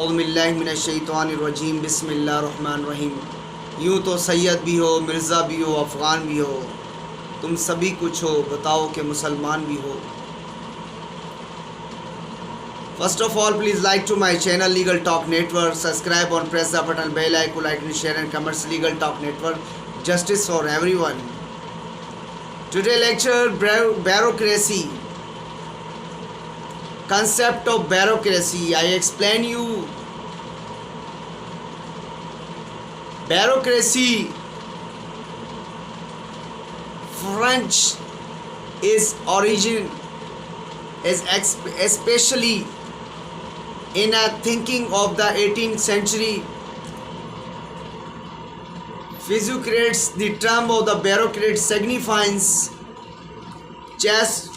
औज़ुबिल्लाहिमिनश्शैतानिर्रजीम बिस्मिल्लाहिर्रहमानिर्रहीम। यूँ तो सैयद भी हो, मिर्ज़ा भी हो, अफ़गान भी हो, तुम सभी कुछ हो, बताओ कि मुसलमान भी हो। First of all, please like to my channel Legal Talk Network, subscribe and press the button bell icon, like and share and comments. Legal Talk Network, justice for everyone. Today lecture bureaucracy, concept of bureaucracy. I explain you bureaucracy. French is origin is especially in a thinking of the 18th century. Physiocrats, the term of the bureaucrat signifies chest.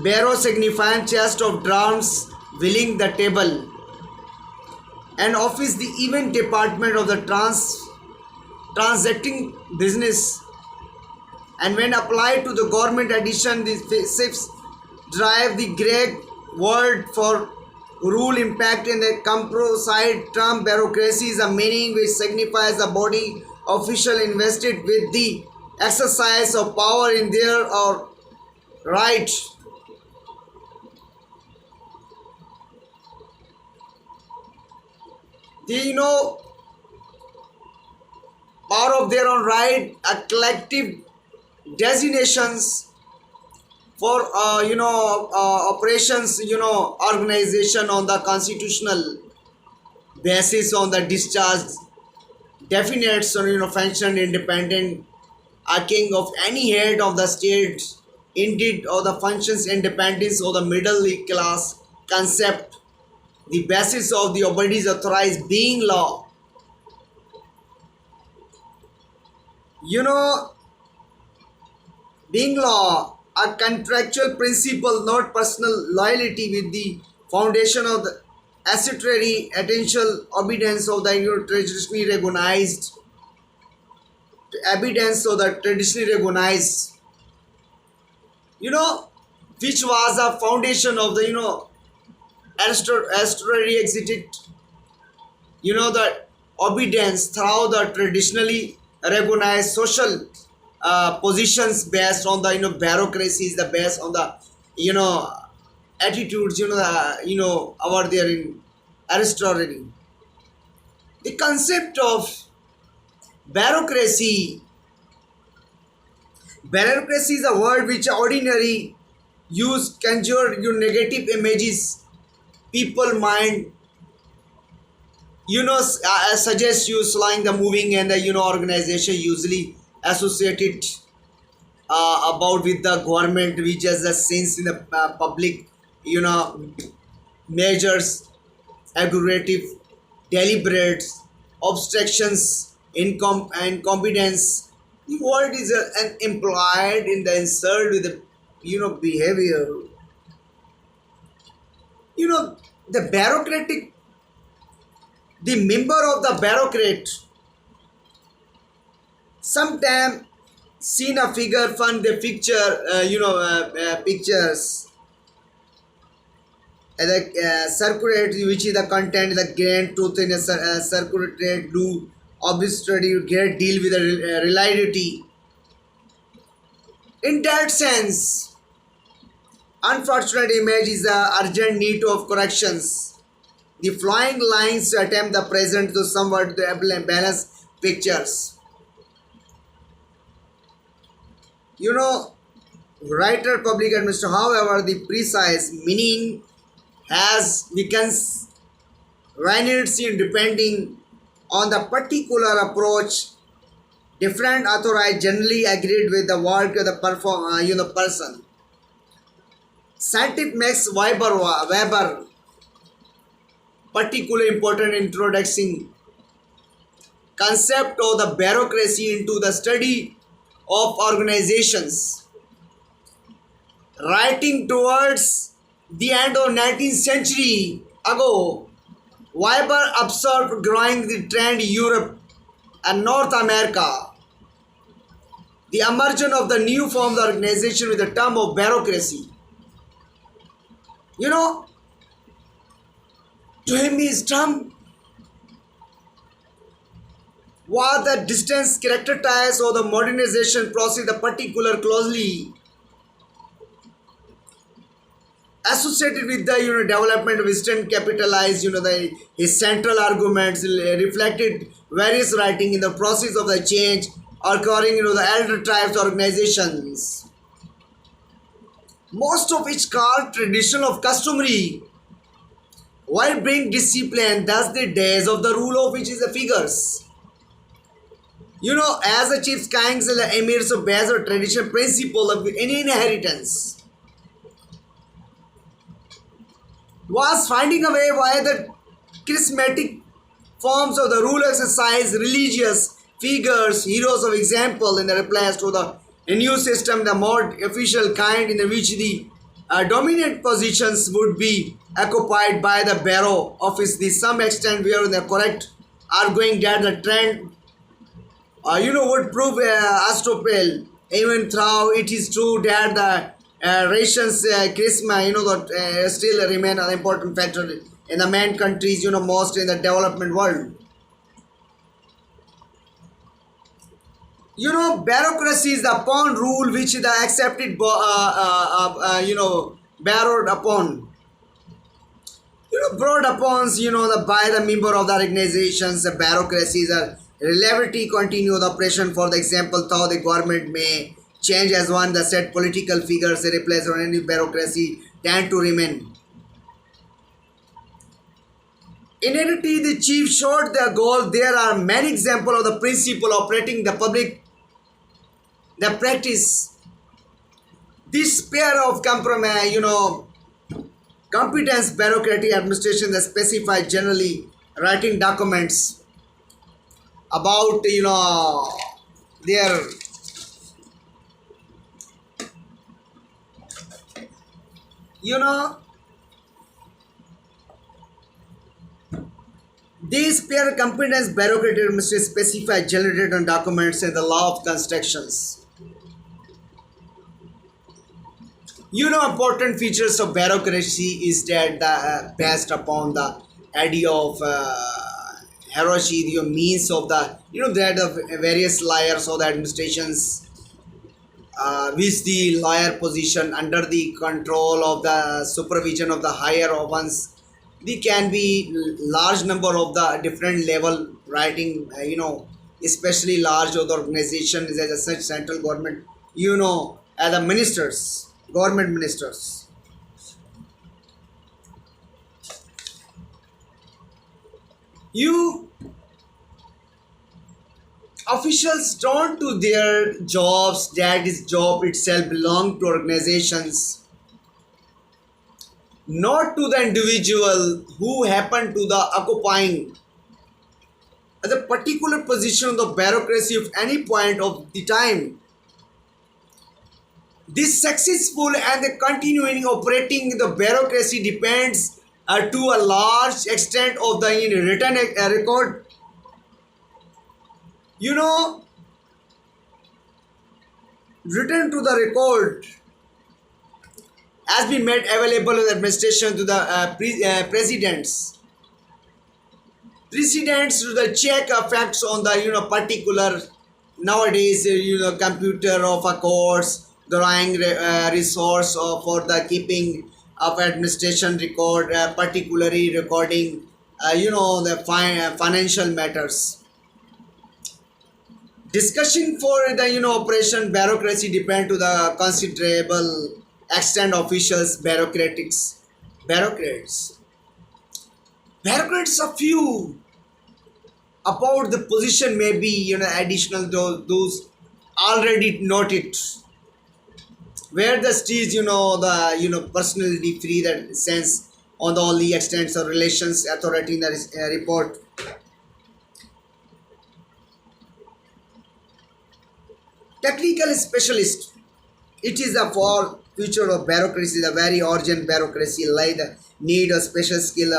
Bureau signifying chest of drums, filling the table. And office, the event department of the transacting business. And when applied to the government edition, the six drive the Greek word for rule impact in the composite term bureaucracy is a meaning which signifies a body official invested with the exercise of power in their or right. The power of their own right, a collective designations for operations, organization on the constitutional basis on the discharge definites on function independent king of any head of the state, indeed or the functions independence of the middle class concept, the basis of the bodies authorized being law. Being law, a contractual principle, not personal loyalty, with the foundation of the statutory essential obedience of the traditionally recognized evidence of the traditionally recognized, which was a foundation of the statutory exited, the obedience through the traditionally recognized social positions based on the bureaucracies, the based on the attitudes, over there in Aristotle. The concept of bureaucracy. Bureaucracy is a word which ordinary use conjure negative images people mind, suggest you slowing the moving and the organization usually associated about with the government, which has a sense in the public measures, aggravative, deliberate, obstructions, incompetence. The word is an implied in the insert with the behavior. The bureaucratic, the member of the bureaucrat sometime seen a figure from the picture, pictures the circulate, which is the content, the grand truth in a circulate do obviously great deal with the reality. In that sense, unfortunate image is the urgent need of corrections. The flying lines attempt the present to somewhat balance pictures. Writer public administration, however, the precise meaning has becomes variety depending on the particular approach. Different authorities generally agreed with the work of the person. Scientific Max Weber particularly important introducing concept of the bureaucracy into the study of organizations. Writing towards the end of 19th century ago, Weber observed growing the trend in Europe and North America, the emergence of the new form of organization with the term of bureaucracy. To him, his term was the distance characterized or the modernization process, the particular closely associated with the development of Eastern capitalized the his central arguments reflected various writing in the process of the change occurring the elder tribes organizations, most of which called traditional of customary while bring discipline, thus the days of the rule of which is the figures. As the chiefs, kings, and the emirs of base or tradition principle of any inheritance was finding a way why the charismatic forms of the rule exercise religious figures, heroes of example in the replies to the new system, the more official kind in which the dominant positions would be occupied by the bureau office. To some extent, we are in the correct arguing that the trend would prove us to fail. Even though it is true that the rations charisma, that still remain an important factor in the main countries, most in the development world. Bureaucracy is the upon rule which the accepted, borrowed upon. Brought upon, by the member of the organizations, the bureaucracies are relatively continue the operation. For the example, though the government may change as one, the set political figures replace on any bureaucracy tend to remain. In reality, the chief showed the goal. There are many examples of the principle operating the public, the practice. This pair of compromise, competence, bureaucratic administration that specify generally writing documents about their you know these pair competence bureaucratic administration specify generated on documents and the law of constructions. Important features of bureaucracy is that based upon the idea of hierarchy, the means of the that the various layers of the administrations, which the lawyer position under the control of the supervision of the higher ones. There can be large number of the different level writing, especially large of the organizations as a such central government, as the ministers, government ministers. You officials don't do their jobs, that is job itself belong to organizations, not to the individual who happen to the occupying the particular position of the bureaucracy of any point of the time. This successful and the continuing operating the bureaucracy depends to a large extent of the written record. You know, Written to the record has been made available in the administration to the presidents. Precedents to the check effects on the particular nowadays computer of a course drawing resource for the keeping of administration record, particularly recording the financial matters. Discussion for the operation bureaucracy depend to the considerable extent officials bureaucrats bureaucrats a few about the position may be additional those already noted where the stage the personality free that sense on the only extents of relations authority in the report. Technical specialist, it is the for future of bureaucracy, the very origin bureaucracy lie the need of special skill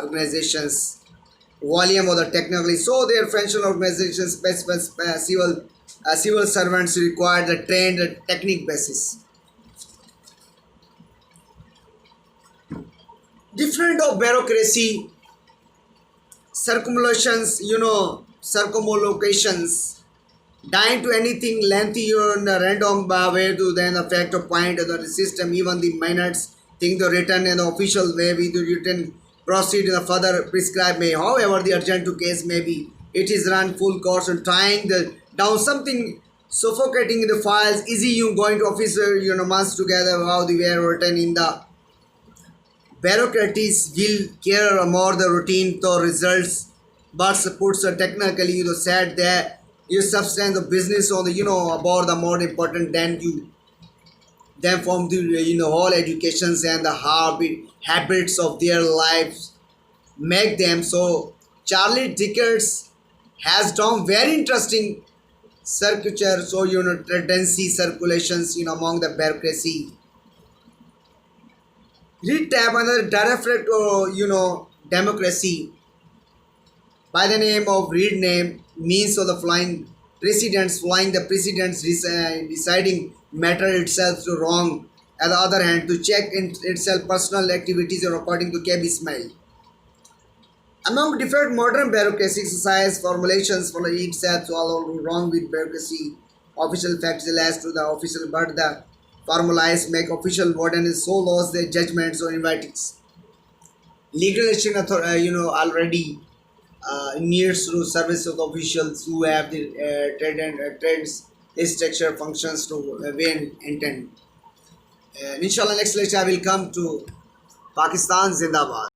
organizations volume of the technically so their functional organizations special civil servants require the trained technique basis. Different of bureaucracy, circumlocutions, circumlocutions, dying to anything lengthy in a random way to then affect a point of the system, even the minutes thing the written in the official way with the written proceed in a further prescribed may. However, the urgent to case may be it is run full course and trying the down something suffocating in the files. Easy you going to officer months together how they were written in the bureaucracies will care more the routine to results, but supports are technically said that you substance the business on the about the more important than you them from the whole educations and the habits of their lives make them so. Charlie Dickens has done very interesting circular so tendency circulations among the bureaucracy. Read tab another direct democracy by the name of read name means of the flying the president's deciding matter itself to wrong. On the other hand, to check in itself personal activities or according to KB Smile. Among different modern bureaucracy exercise formulations for itself all wrong with bureaucracy. Official facts as to the official but the formalized make official warden is so lost their judgments or invitings. Legal action already needs through service of officials who have the trades structure functions to win intent. Inshallah, next lecture I will come to Pakistan Zindabad.